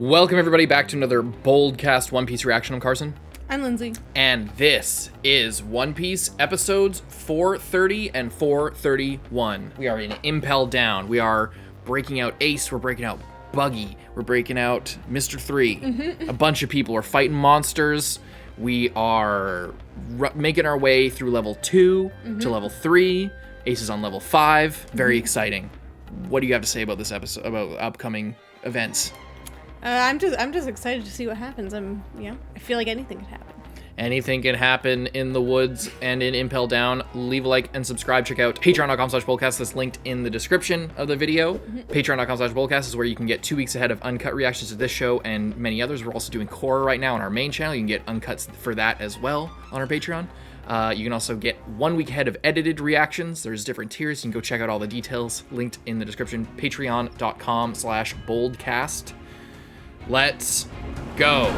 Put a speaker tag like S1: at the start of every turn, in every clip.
S1: Welcome everybody back to another BOLDcast One Piece reaction. I'm Carson.
S2: I'm Lindsay.
S1: And this is One Piece episodes 430 and 431. We are in Impel Down. We are breaking out Ace. We're breaking out Buggy. We're breaking out Mr. 3. A bunch of people are fighting monsters. We are making our way through level 2 to level 3. Ace is on level 5. Very exciting. What do you have to say about this episode, about upcoming events?
S2: I'm just excited to see what happens. I feel like anything could happen.
S1: Anything can happen in the woods and in Impel Down. Leave a like and subscribe. Check out patreon.com/BOLDcast. That's linked in the description of the video. Patreon.com/BOLDcast is where you can get 2 weeks ahead of uncut reactions to this show and many others. We're also doing Korra right now on our main channel. You can get uncuts for that as well on our Patreon. You can also get 1 week ahead of edited reactions. There's different tiers. You can go check out all the details linked in the description. Patreon.com/BOLDcast. Let's go.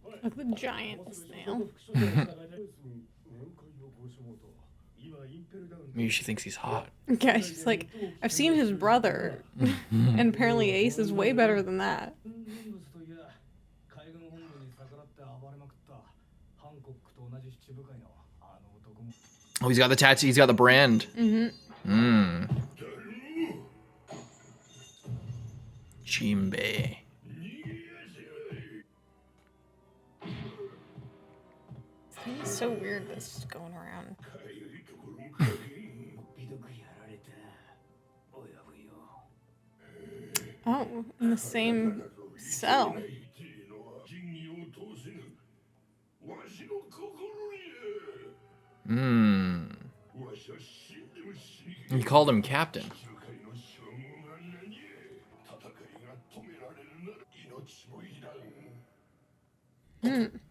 S2: Look at the giant snail.
S1: Maybe she thinks he's hot.
S2: Yeah, she's like, I've seen his brother, and apparently Ace is way better than that.
S1: Oh, he's got the tattoo. He's got the brand. JIMBEI.
S2: It's so weird this is going around. Oh, in the same cell.
S1: He called him captain.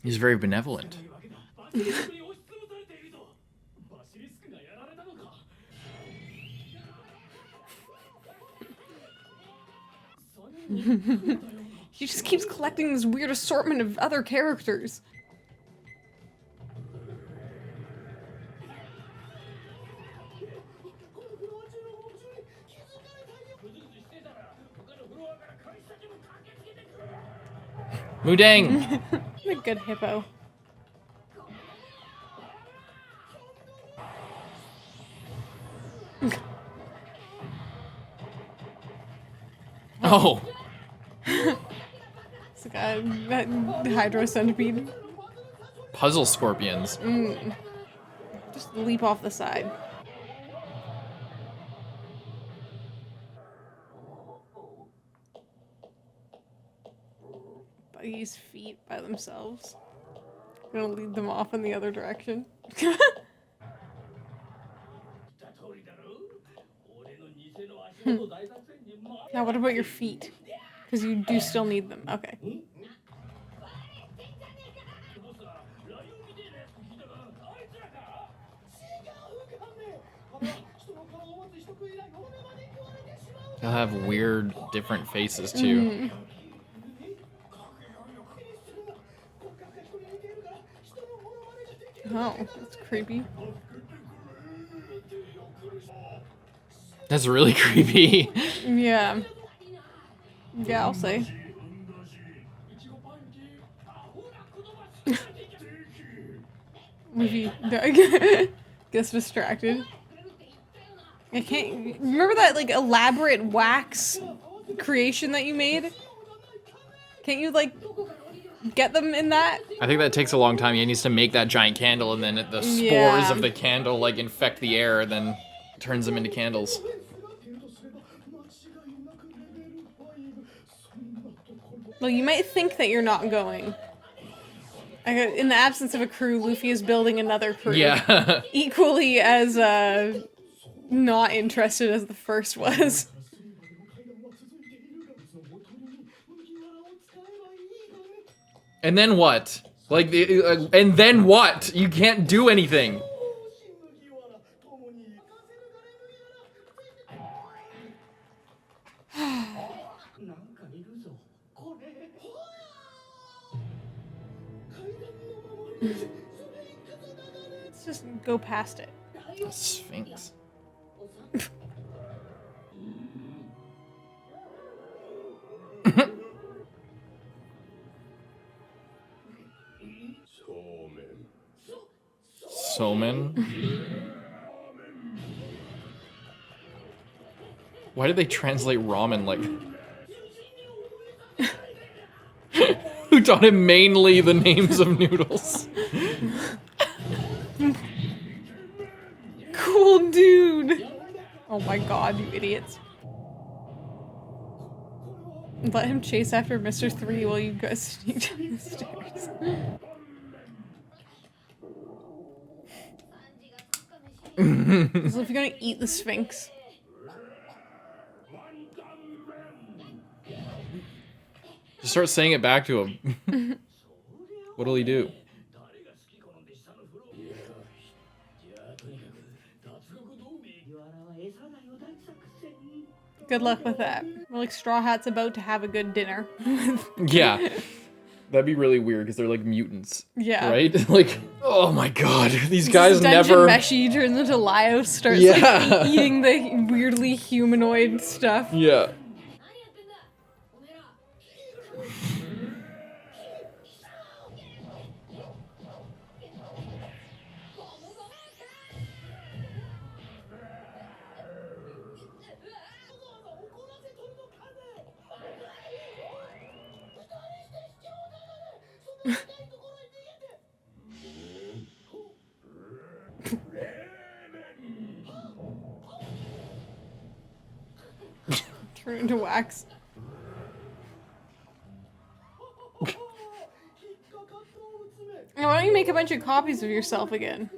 S1: He's very benevolent.
S2: He just keeps collecting this weird assortment of other characters.
S1: Mudang!
S2: A good hippo.
S1: Oh!
S2: It's like a hydro centipede.
S1: Puzzle scorpions.
S2: Just leap off the side. Buggy's feet by themselves. I'm gonna lead them off in the other direction. Now what about your feet? Because you do still need them. Okay.
S1: They'll have weird, different faces too.
S2: Oh, that's creepy.
S1: That's really creepy.
S2: Yeah. Yeah, I'll say. Maybe gets distracted. I can't remember that like elaborate wax creation that you made. Can't you like get them in that?
S1: I think that takes a long time. He needs to make that giant candle, and then the spores of the candle like infect the air, and then turns them into candles.
S2: Well, you might think that you're not going. In the absence of a crew, Luffy is building another crew.
S1: Yeah.
S2: Equally as not interested as the first was.
S1: And then what? Like, and then what? You can't do anything.
S2: Let's just go past it.
S1: A sphinx. Somen? Why did they translate ramen like... Who taught him mainly the names of noodles?
S2: Cool dude. Oh my god, you idiots. Let him chase after Mr. 3 while you guys sneak down the stairs. So if you're gonna eat the Sphinx.
S1: Just start saying it back to him. What'll he do?
S2: Good luck with that. We're like Straw Hat's about to have a good dinner.
S1: Yeah. That'd be really weird because they're like mutants.
S2: Yeah.
S1: Right? Like, oh my god, these guys never.
S2: Meshi turns into Lio, starts
S1: Yeah.
S2: like eating the weirdly humanoid stuff.
S1: Yeah.
S2: Turn into wax. Why don't you make a bunch of copies of yourself again?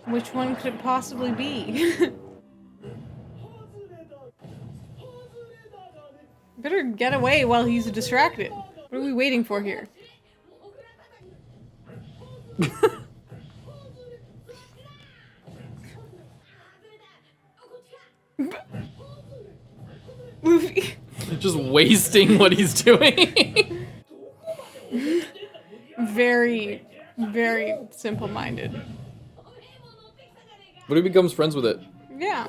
S2: Which one could it possibly be? Better get away while he's distracted. What are we waiting for here? Luffy.
S1: Just wasting what he's doing.
S2: Very, very simple-minded.
S1: But he becomes friends with it.
S2: Yeah.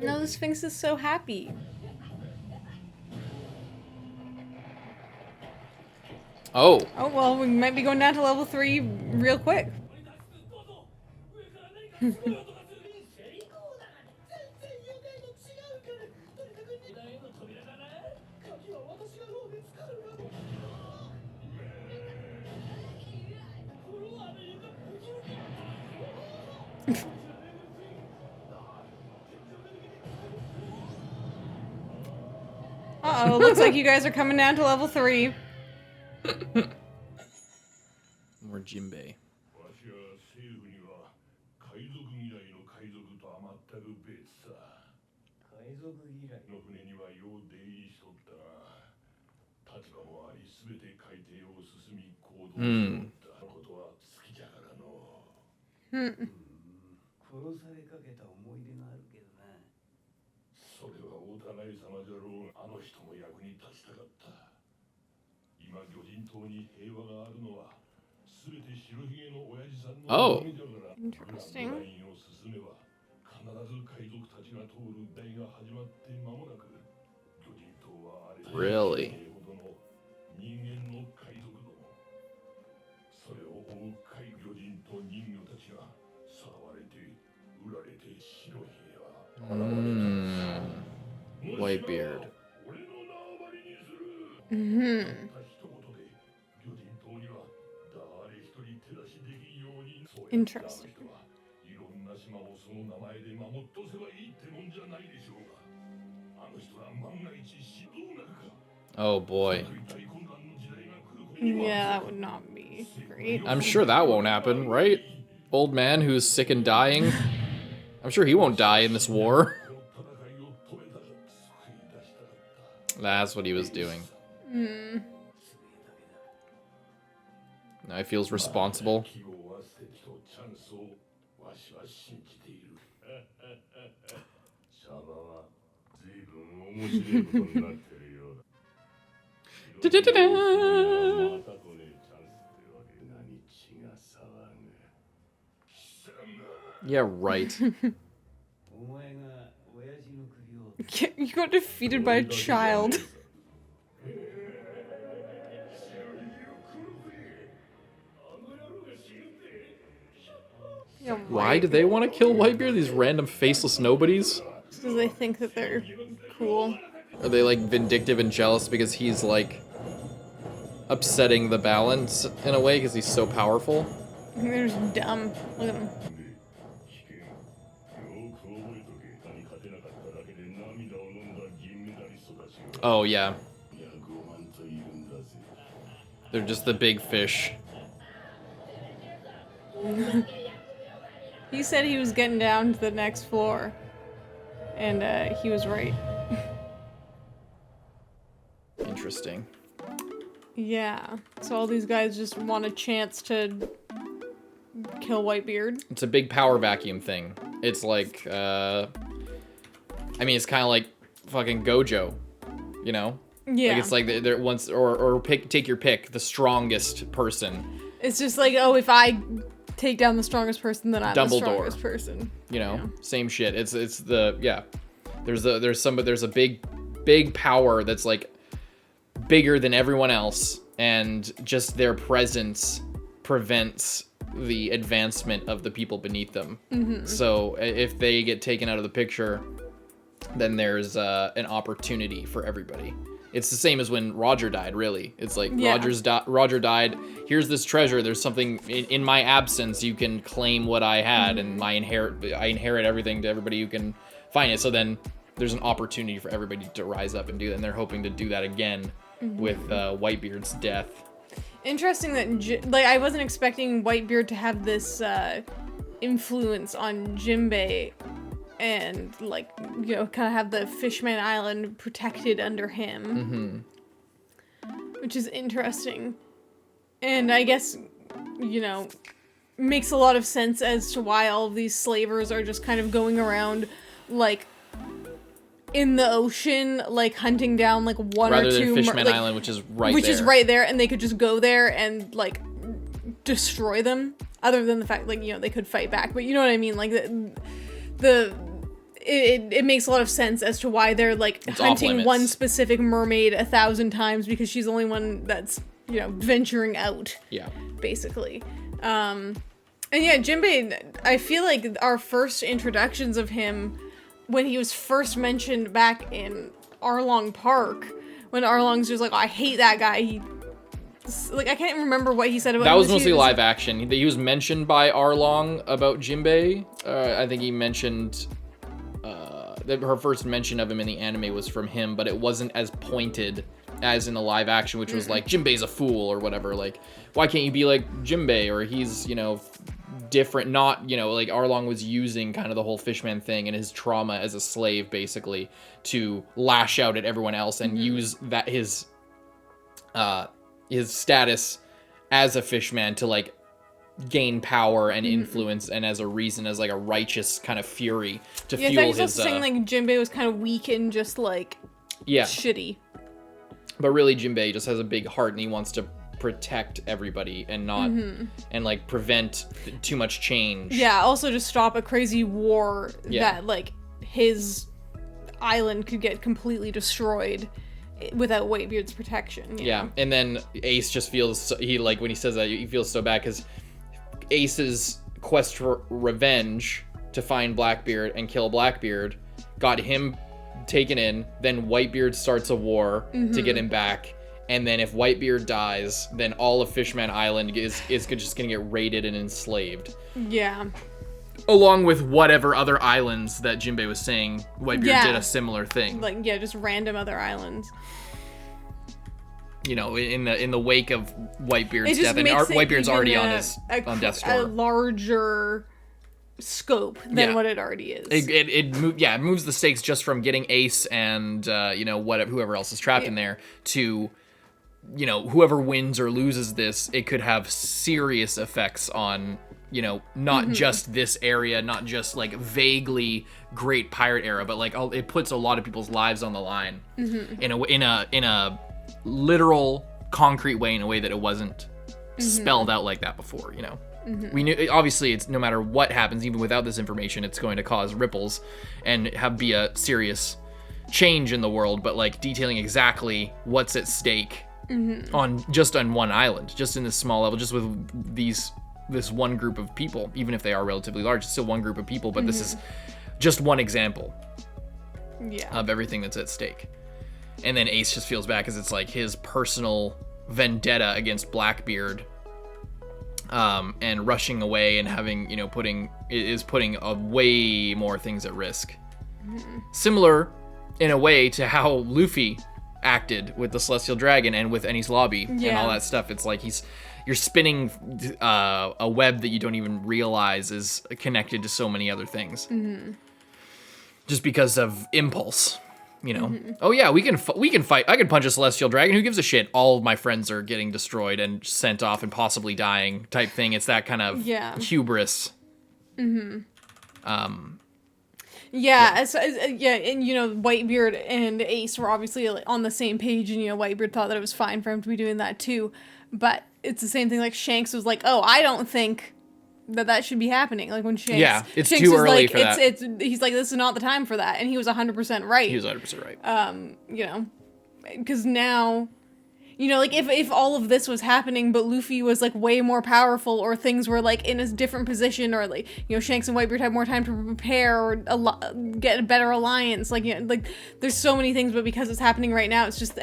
S2: No, the Sphinx is so happy.
S1: Oh.
S2: Oh, well, we might be going down to level 3 real quick. Uh-oh, looks like you guys are coming down to level 3.
S1: More JIMBEI. Oh.
S2: Interesting.
S1: Really? Whitebeard.
S2: Interesting.
S1: Oh boy.
S2: Yeah, that would not be great.
S1: I'm sure that won't happen, right? Old man who's sick and dying. I'm sure he won't die in this war. That's what he was doing. Now he feels responsible. Yeah, right.
S2: You got defeated by a child. Yeah,
S1: Why do they want to kill Whitebeard? These random faceless nobodies?
S2: Because they think that they're cool.
S1: Are they like vindictive and jealous because he's like upsetting the balance in a way because he's so powerful?
S2: They're just dumb. Look at them.
S1: Oh, yeah. They're just the big fish.
S2: He said he was getting down to the next floor. And he was right.
S1: Interesting.
S2: Yeah. So all these guys just want a chance to kill Whitebeard.
S1: It's a big power vacuum thing. It's like, I mean, it's kind of like fucking Gojo, you know?
S2: Yeah.
S1: Like it's like they're once or take your pick, the strongest person.
S2: It's just like, oh, if I take down the strongest person, then I'm the strongest person.
S1: You know, same shit. It's the yeah. There's a big power that's like bigger than everyone else, and just their presence prevents the advancement of the people beneath them. So if they get taken out of the picture, then there's an opportunity for everybody. It's the same as when Roger died, really. It's like, Roger died, here's this treasure, there's something, in my absence, you can claim what I had, and I inherit everything to everybody who can find it. So then there's an opportunity for everybody to rise up and do that, and they're hoping to do that again with Whitebeard's death. Interesting
S2: that, like, I wasn't expecting Whitebeard to have this influence on JIMBEI, and, like, you know, kind of have the Fishman Island protected under him. Which is interesting. And I guess, you know, makes a lot of sense as to why all of these slavers are just kind of going around, like, in the ocean, like, hunting down, like, one or two...
S1: Rather than Fishman Island, which is right there.
S2: Which is right there, and they could just go there and, like, destroy them. Other than the fact, like, you know, they could fight back. But you know what I mean? Like, it makes a lot of sense as to why they're, like, hunting one specific mermaid 1,000 times, because she's the only one that's, you know, venturing out. Yeah. Basically. And yeah, JIMBEI, I feel like our first introductions of him, when he was first mentioned back in Arlong Park, when Arlong's just like, oh, I hate that guy, he... Like, I can't remember what he said about him.
S1: That was mostly live action. He was mentioned by Arlong about JIMBEI. I think he mentioned... her first mention of him in the anime was from him, but it wasn't as pointed as in the live action, which was like, JIMBEI's a fool or whatever. Like, why can't you be like JIMBEI? Or he's, you know, different. Not, you know, like Arlong was using kind of the whole Fishman thing and his trauma as a slave, basically, to lash out at everyone else and use that his status as a fishman to, like, gain power and influence, and as a reason, as like a righteous kind of fury to fuel his... Yeah, I thought he was also saying, like, JIMBEI was kind of weak and just, like, shitty. But really, JIMBEI just has a big heart, and he wants to protect everybody and not... and, like, prevent too much change. Yeah, also to stop a crazy war that, like, his island could get completely destroyed without Whitebeard's protection. Yeah, and then Ace just feels... when he says that, he feels so bad, because Ace's quest for revenge to find Blackbeard and kill Blackbeard got him taken in, then Whitebeard starts a war to get him back, and then if Whitebeard dies, then all of Fishman Island is just gonna get raided and enslaved. Yeah. Along with whatever other islands that JIMBEI was saying, Whitebeard did a similar thing. Like, yeah, just random other islands. You know, in the wake of Whitebeard's death, and Whitebeard's already on death's door. A larger
S2: scope than
S1: Yeah.
S2: what it already is.
S1: It moves the stakes just from getting Ace and whoever else is trapped in there to, whoever wins or loses this. It could have serious effects on, not just this area, not just like vaguely great pirate era, but like it puts a lot of people's lives on the line in a literal concrete way, in a way that it wasn't spelled out like that before. We knew, obviously, it's no matter what happens, even without this information, it's going to cause ripples and be a serious change in the world. But like detailing exactly what's at stake on one island, just in this small level, just with this one group of people, even if they are relatively large, it's still one group of people. But this is just one example of everything that's at stake. And then Ace just feels bad because it's like his personal vendetta against Blackbeard. And rushing away and having, putting way more things at risk. Similar, in a way, to how Luffy acted with the Celestial Dragon and with Enies Lobby and all that stuff. It's like you're spinning a web that you don't even realize is connected to so many other things. Just because of impulse. Oh yeah, we can fight. I can punch a Celestial Dragon. Who gives a shit? All of my friends are getting destroyed and sent off and possibly dying type thing. It's that kind of hubris.
S2: And Whitebeard and Ace were obviously on the same page, and Whitebeard thought that it was fine for him to be doing that too. But it's the same thing. Like Shanks was like, "Oh, I don't think that should be happening." Like when Shanks,
S1: it's
S2: Shanks
S1: too
S2: was
S1: early
S2: like,
S1: for that.
S2: He's like, "This is not the time for that," and he was 100% right.
S1: He was 100% right.
S2: Because now, like if all of this was happening, but Luffy was like way more powerful, or things were like in a different position, or like Shanks and Whitebeard had more time to prepare or get a better alliance. Like there's so many things, but because it's happening right now, it's just.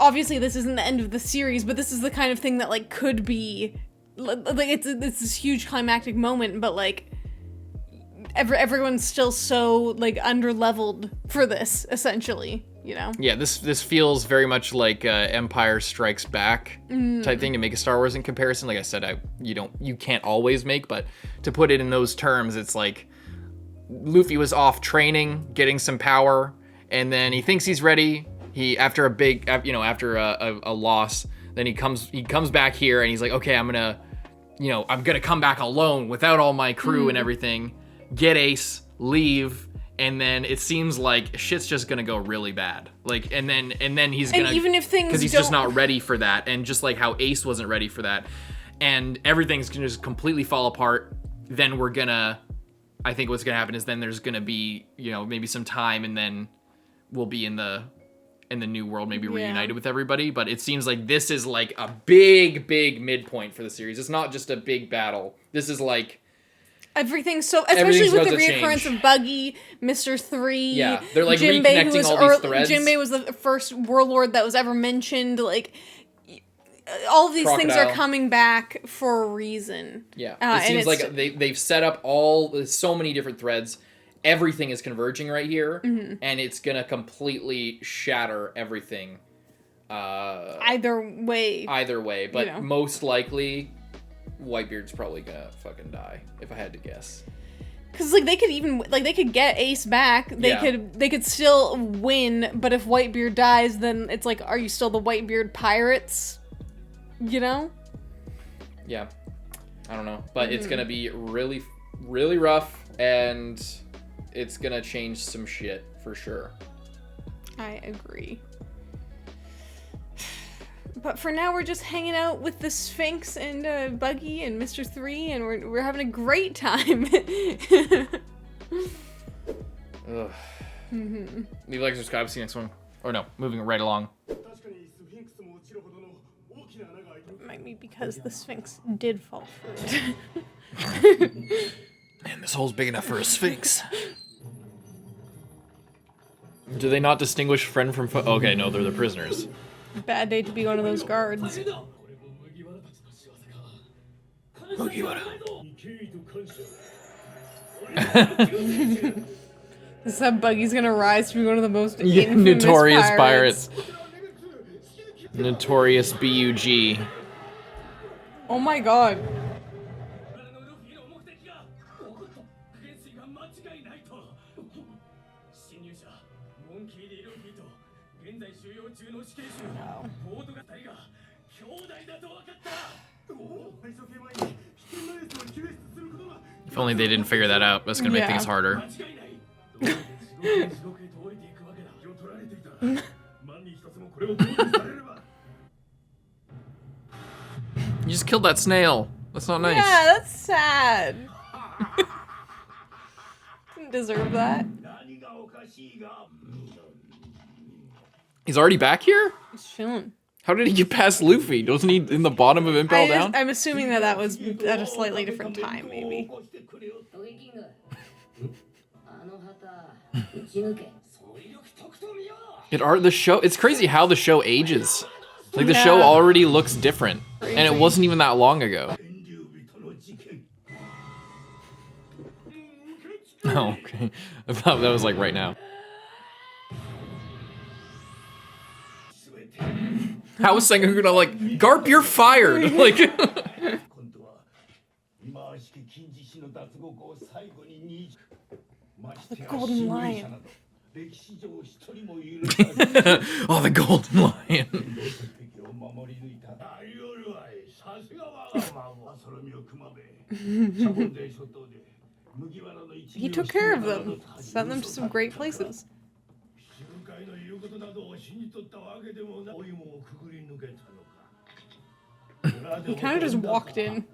S2: Obviously this isn't the end of the series, but this is the kind of thing that like could be. Like it's this huge climactic moment, but like everyone's still so like under-leveled for this, essentially.
S1: Yeah, this feels very much like Empire Strikes Back type thing, to make a Star Wars in comparison. Like I said, you can't always make, but to put it in those terms, it's like Luffy was off training, getting some power, and then he thinks he's ready. After a loss, then he comes back here and he's like, okay, I'm gonna come back alone without all my crew and everything, get Ace, leave, and then it seems like shit's just gonna go really bad. Like, and then he's gonna,
S2: and even if things
S1: because he's just not ready for that, and just like how Ace wasn't ready for that, and everything's gonna just completely fall apart. Then I think what's gonna happen is then there's gonna be maybe some time, and then we'll be in the new world, maybe reunited with everybody. But it seems like this is like a big midpoint for the series. It's not just a big battle. This is like
S2: everything. So especially with the reoccurrence of Buggy, Mr. 3,
S1: yeah, they're like
S2: JIMBEI,
S1: reconnecting all these threads.
S2: JIMBEI was the first warlord that was ever mentioned. Like all of these things are coming back for a reason.
S1: Yeah, it seems like they've set up so many different threads. Everything is converging right here, and it's gonna completely shatter everything.
S2: Either way,
S1: but most likely, Whitebeard's probably gonna fucking die, if I had to guess.
S2: Because they could get Ace back. They could still win, but if Whitebeard dies, then it's like, are you still the Whitebeard pirates? Yeah,
S1: I don't know, but it's gonna be really, really rough, and it's gonna change some shit for sure.
S2: I agree. But for now, we're just hanging out with the Sphinx and Buggy and Mr. 3, and we're having a great time.
S1: Ugh. Leave a like, subscribe, see you next one. Or no, moving right along.
S2: Might be because the Sphinx did fall for it.
S1: Man, this hole's big enough for a Sphinx. Do they not distinguish friend from foe? Okay, no, they're the prisoners.
S2: Bad day to be one of those guards.
S1: Mugiwara.
S2: This is how Buggy's gonna rise to be one of the most infamous
S1: notorious pirates. Notorious BUG.
S2: Oh my god.
S1: If only they didn't figure that out. That's gonna make things harder. You just killed that snail. That's not nice.
S2: Yeah, that's sad. Didn't deserve that.
S1: He's already back here?
S2: He's chilling.
S1: How did he get past Luffy? Doesn't he in the bottom of Impel Down?
S2: I'm assuming that was at a slightly different time, maybe.
S1: The show, it's crazy how the show ages. Like the show already looks different. And it wasn't even that long ago. Oh, okay. I thought that was like right now. How was Sengoku gonna like, Garp, you're fired? Like
S2: the golden lion.
S1: Oh, the golden lion.
S2: He took care of them. Sent them to some great places. He kind of just walked in.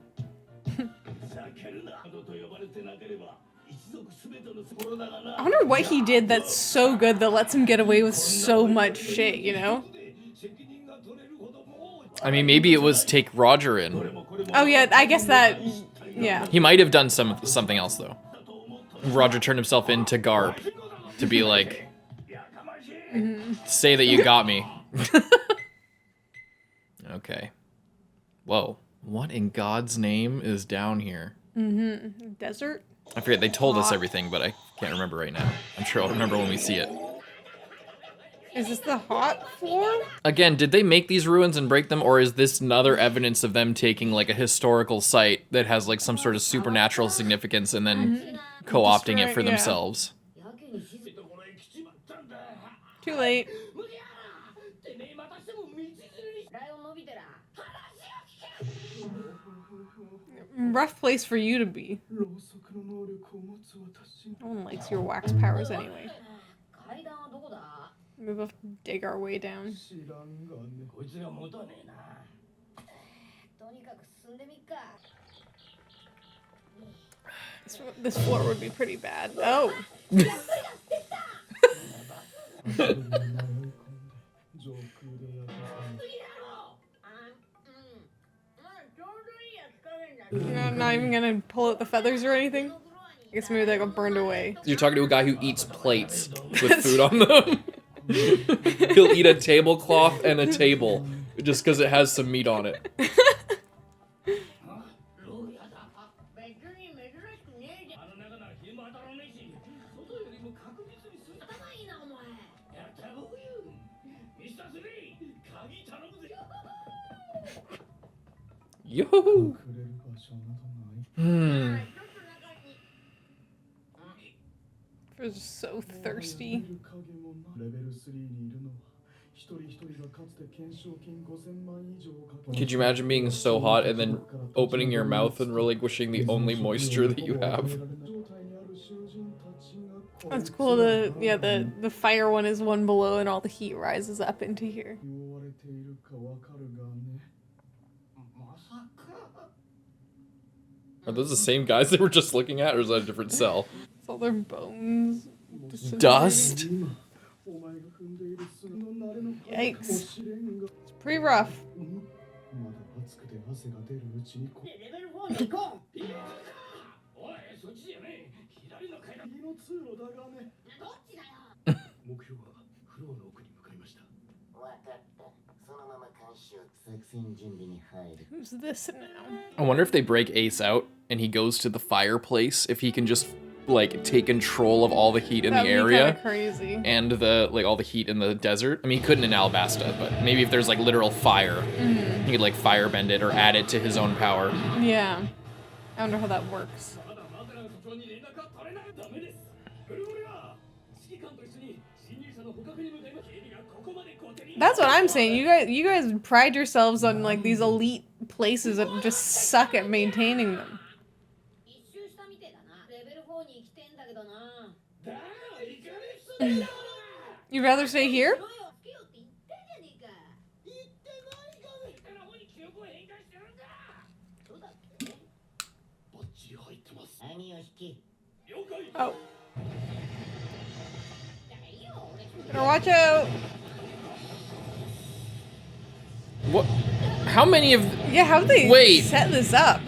S2: I wonder what he did that's so good that lets him get away with so much shit, you know?
S1: I mean, maybe it was take Roger in.
S2: Oh yeah, I guess that, yeah.
S1: He might have done something else though. Roger turned himself into Garp to be like, say that you got me. Okay. Whoa. What in God's name is down here?
S2: Desert?
S1: I forget, they told us everything, but I can't remember right now. I'm sure I'll remember when we see it.
S2: Is this the hot floor?
S1: Again, did they make these ruins and break them, or is this another evidence of them taking like a historical site that has like some sort of supernatural significance and then co-opting it for themselves?
S2: Too late. Rough place for you to be. No one likes your wax powers anyway. Maybe we'll dig our way down. This floor would be pretty bad. Oh! You're not even gonna pull out the feathers or anything? I guess maybe they got burned away.
S1: You're talking to a guy who eats plates with food on them. He'll eat a tablecloth and a table just because it has some meat on it. Yo.
S2: I was so thirsty.
S1: Could you imagine being so hot and then opening your mouth and relinquishing the only moisture that you have?
S2: That's cool. The fire one is one below and all the heat rises up into here.
S1: Are those the same guys they were just looking at, or is that a different cell?
S2: It's all their bones.
S1: Dust?
S2: Yikes. It's pretty rough. Who's this now?
S1: I wonder if they break Ace out and he goes to the fireplace, if he can just like take control of all the heat in the area.
S2: That'd be crazy.
S1: And the like all the heat in the desert. I mean, he couldn't in Alabasta, but maybe if there's like literal fire, he could like firebend it or add it to his own power.
S2: Yeah. I wonder how that works. That's what I'm saying. You guys pride yourselves on like these elite places that just suck at maintaining them. You'd rather stay here? Oh. Better watch out.
S1: What? How many of...
S2: Yeah, how'd they set this up?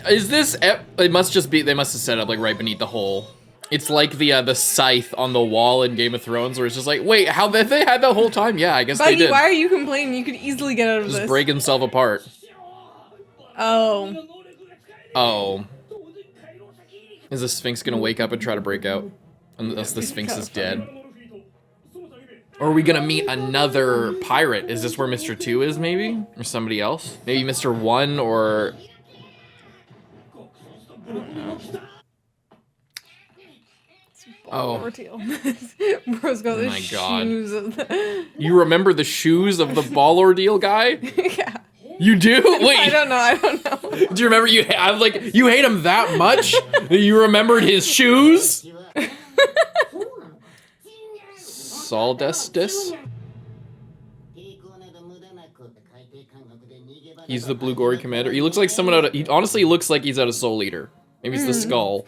S1: Is this... It must just be... They must have set up like right beneath the hole. It's like the scythe on the wall in Game of Thrones where it's just like, wait, how they had the whole time? Yeah, I guess
S2: Buggy,
S1: they did.
S2: Why are you complaining? You could easily get out of this.
S1: Just break himself apart.
S2: Oh.
S1: Oh. Is the Sphinx gonna wake up and try to break out? Unless the Sphinx is dead. Or are we gonna meet another pirate? Is this where Mr. 2 is, maybe? Or somebody else? Maybe Mr. 1 or...
S2: I don't know.
S1: Oh.
S2: Bro's got the
S1: my God.
S2: shoes of the...
S1: You remember the shoes of the ball ordeal guy?
S2: Yeah.
S1: You do? Wait.
S2: I don't know.
S1: Do you remember I'm like, you hate him that much that you remembered his shoes? Saldestis? He's the Blue Gory commander. He looks like someone out of... He honestly looks like he's out of Soul Eater. Maybe it's the skull.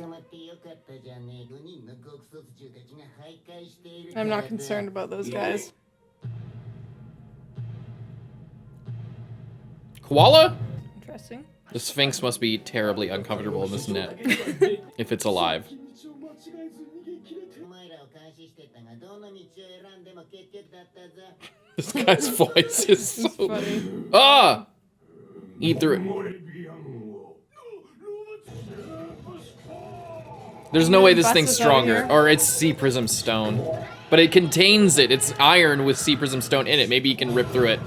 S2: I'm not concerned about those guys.
S1: Koala?
S2: Interesting.
S1: The Sphinx must be terribly uncomfortable in this net. If it's alive. This guy's voice is so...
S2: funny.
S1: Ah! Eat through it. There's no way this thing's stronger. Or it's Sea Prism Stone. But it contains it. It's iron with Sea Prism Stone in it. Maybe you can rip through it.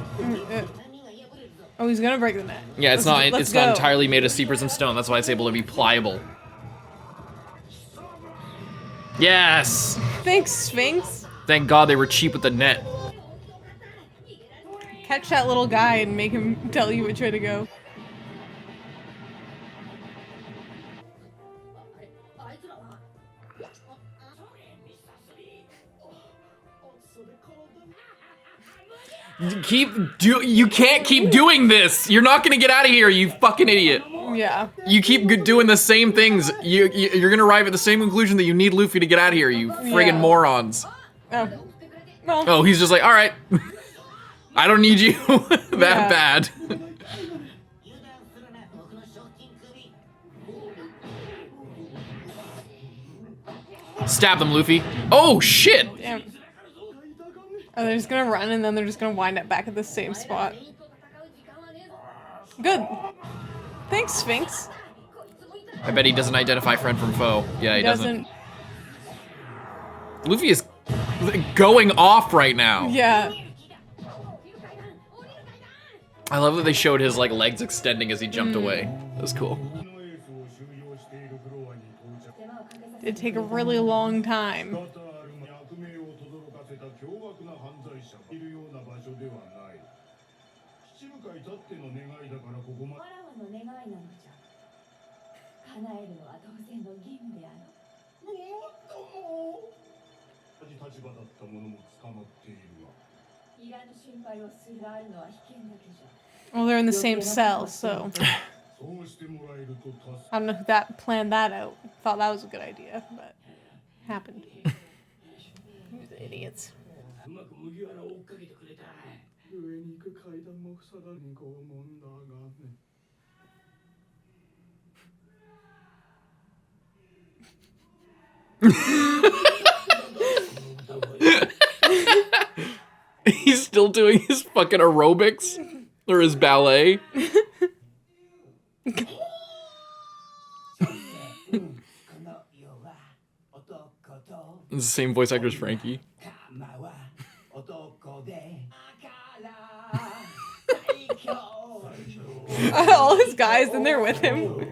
S2: Oh, he's gonna break the net.
S1: Yeah, it's not entirely made of Sea Prism Stone. That's why it's able to be pliable. Yes!
S2: Thanks, Sphinx.
S1: Thank God they were cheap with the net.
S2: Catch that little guy and make him tell you which way to go.
S1: You can't keep doing this. You're not gonna get out of here, you fucking idiot.
S2: Yeah.
S1: You keep doing the same things. You're gonna arrive at the same conclusion that you need Luffy to get out of here, you friggin' morons.
S2: Oh. Well.
S1: Oh, he's just like, all right. I don't need you that bad. Stab them, Luffy. Oh, shit.
S2: Damn. Oh, they're just gonna run and then they're just gonna wind up back at the same spot. Good. Thanks, Sphinx.
S1: I bet he doesn't identify friend from foe. Yeah, he doesn't. Luffy is going off right now.
S2: Yeah.
S1: I love that they showed his like legs extending as he jumped away. That was cool.
S2: It'd take a really long time. Well, they're in the same cell, so I don't know who planned that out. Thought that was a good idea, but happened. These idiots.
S1: He's still doing his fucking aerobics or his ballet. It's the same voice actor as Franky.
S2: All his guys in there with him.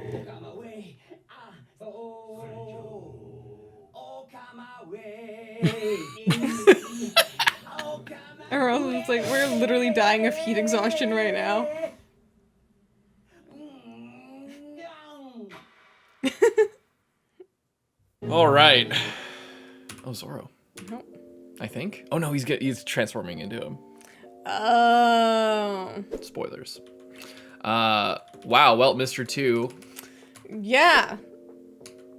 S2: Everyone's just like, we're literally dying of heat exhaustion right now.
S1: All right. Oh, Zoro.
S2: Nope.
S1: I think. Oh no, he's transforming into him.
S2: Oh.
S1: Spoilers. Wow. Well, Mr. 2.
S2: Yeah.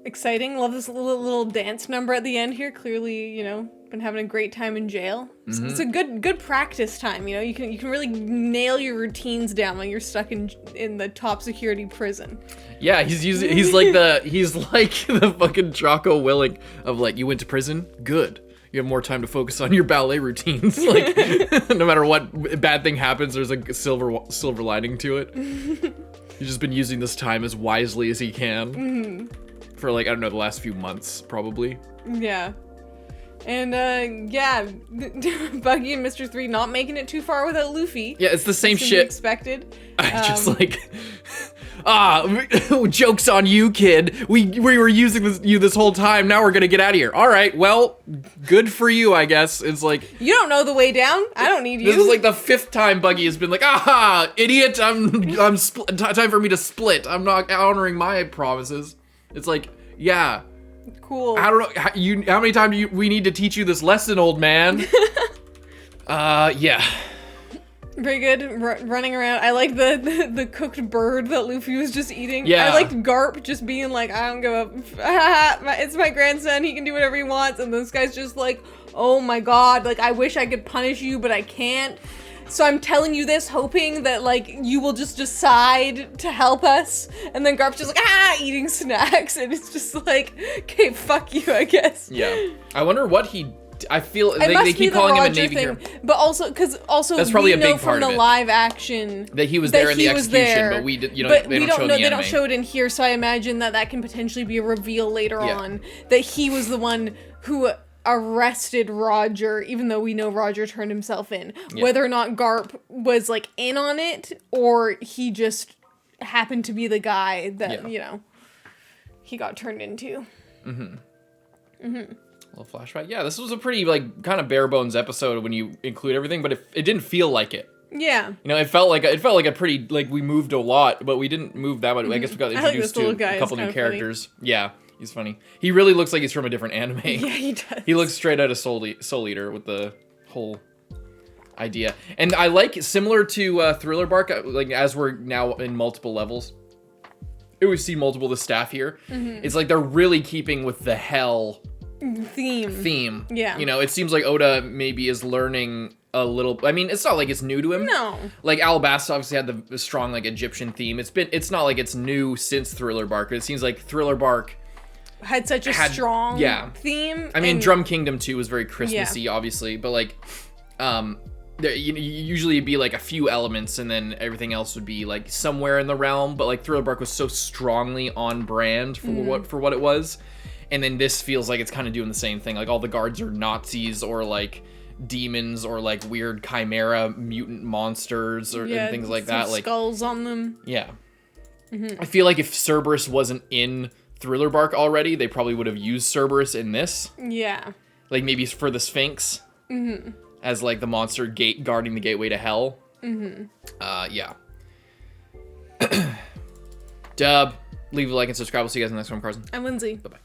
S2: Exciting. Love this little dance number at the end here. Clearly, you know, been having a great time in jail. It's a good practice time. You know, you can really nail your routines down when you're stuck in the top security prison.
S1: Yeah, he's like the fucking Jocko Willing of like, you went to prison, good. You have more time to focus on your ballet routines. Like, no matter what bad thing happens, there's a silver lining to it. He's just been using this time as wisely as he can for like, I don't know, the last few months probably.
S2: Yeah. And yeah, Buggy and Mr. 3 not making it too far without Luffy.
S1: Yeah, it's the same shit.
S2: Expected.
S1: Just like, joke's on you, kid. We were using you this whole time. Now we're gonna get out of here. All right, well, good for you, I guess. It's like,
S2: you don't know the way down. I don't need you.
S1: This is like the 5th time Buggy has been like, idiot. Time for me to split. I'm not honoring my promises. It's like, yeah.
S2: Cool.
S1: I don't know. How many times do we need to teach you this lesson, old man? Yeah.
S2: Very good. Running around. I like the cooked bird that Luffy was just eating.
S1: Yeah.
S2: I liked Garp just being like, I don't give a it's my grandson. He can do whatever he wants. And this guy's just like, oh my god. Like, I wish I could punish you, but I can't. So I'm telling you this, hoping that, like, you will just decide to help us. And then Garp's just like, eating snacks. And it's just like, okay, fuck you, I guess.
S1: Yeah. I wonder what I feel they keep calling him a Navy hero.
S2: But also, because
S1: that's probably
S2: we
S1: a big
S2: know
S1: part
S2: from
S1: of
S2: the
S1: it.
S2: live action
S1: That he was there in the execution, but they don't show it in the anime.
S2: They don't show it in here, so I imagine that can potentially be a reveal later on. That he was the one who arrested Roger, even though we know Roger turned himself in. Yeah. Whether or not Garp was like in on it, or he just happened to be the guy that, you know, he got turned into.
S1: A little flashback. Yeah, this was a pretty like kind of bare bones episode when you include everything, but it didn't feel like it.
S2: Yeah.
S1: You know, it felt like a pretty, like, we moved a lot, but we didn't move that much. I guess we got introduced to a couple new characters. Funny. Yeah. He's funny. He really looks like he's from a different anime.
S2: Yeah, he does.
S1: He looks straight out of Soul Eater with the whole idea. And I like, similar to Thriller Bark, like, as we're now in multiple levels, we see multiple of the staff here. It's like they're really keeping with the hell theme.
S2: Yeah.
S1: You know, it seems like Oda maybe is learning a little. I mean, it's not like it's new to him.
S2: No.
S1: Like Alabasta obviously had the strong like Egyptian theme. It's not like it's new since Thriller Bark. It seems like Thriller Bark
S2: had such a strong theme.
S1: I mean, Drum Kingdom 2 was very Christmassy, obviously, but like, there usually it'd be like a few elements, and then everything else would be like somewhere in the realm. But like Thriller Bark was so strongly on brand for what it was, and then this feels like it's kind of doing the same thing. Like all the guards are Nazis or like demons or like weird chimera mutant monsters and things like that. Like
S2: skulls on them.
S1: Yeah. I feel like if Cerberus wasn't in Thriller Bark already, they probably would have used Cerberus in this. Yeah. Like maybe for the Sphinx. As like the monster guarding the gateway to hell. Yeah. Dub. Leave a like and subscribe. We'll see you guys in the next one, Carson.
S2: I'm Lindsay.
S1: Bye-bye.